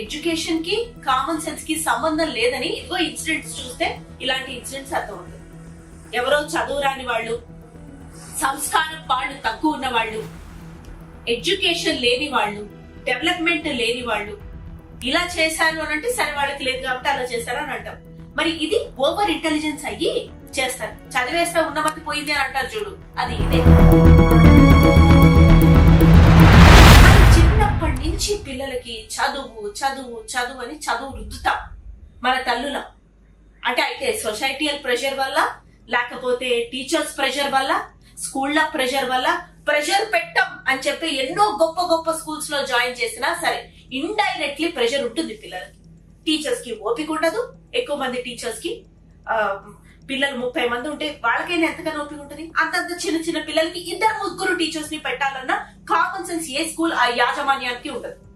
Education కి common sense కి సంబంధం లేదని ఇదిగో ఇన్సిడెంట్స్ చూస్తే ఇలాంటి ఇన్సిడెంట్స్ అర్థం అవుతుంది. ఎవరో చదువు రాని వాళ్ళు, సంస్కారం పాళ్ళు తక్కువ ఉన్న వాళ్ళు, ఎడ్యుకేషన్ లేని వాళ్ళు, డెవలప్మెంట్ లేని వాళ్ళు ఇలా చేశారు అని అంటే సరే వాళ్ళకి లేదు కాబట్టి అలా చేశారు అని అంటాం. మరి ఇది ఓవర్ ఇంటెలిజెన్స్ అయ్యి చేస్తారు. చదివేస్తే ఉన్నమతి పోయింది అని అంటారు చూడు, అది ఇదే. చిన్నప్పటి నుంచి పిల్లలకి చదువు చదువు చదువు అని చదువు రుద్దుతాం మన తల్లులం. అంటే అయితే సొసైటీయల్ ప్రెషర్ వల్ల, లేకపోతే టీచర్స్ ప్రెషర్ వల్ల, స్కూళ్ళ ప్రెషర్ వల్ల, ప్రెషర్ పెట్టం అని చెప్పి ఎన్నో గొప్ప గొప్ప స్కూల్స్ లో జాయిన్ చేసినా సరే ఇండైరెక్ట్లీ ప్రెషర్ ఉంటుంది పిల్లలకి. టీచర్స్ కి ఓపిక ఉండదు. ఎక్కువ మంది టీచర్స్ కి పిల్లలు 30 మంది ఉంటే వాళ్ళకైనా ఎంతగానో ఓపిక ఉంటుంది. అంతంత చిన్న చిన్న పిల్లలకి 2-3 టీచర్స్ ని పెట్టాలన్న కామన్ సెన్స్ ఏ స్కూల్ ఆ యాజమాన్యానికి ఉండదు.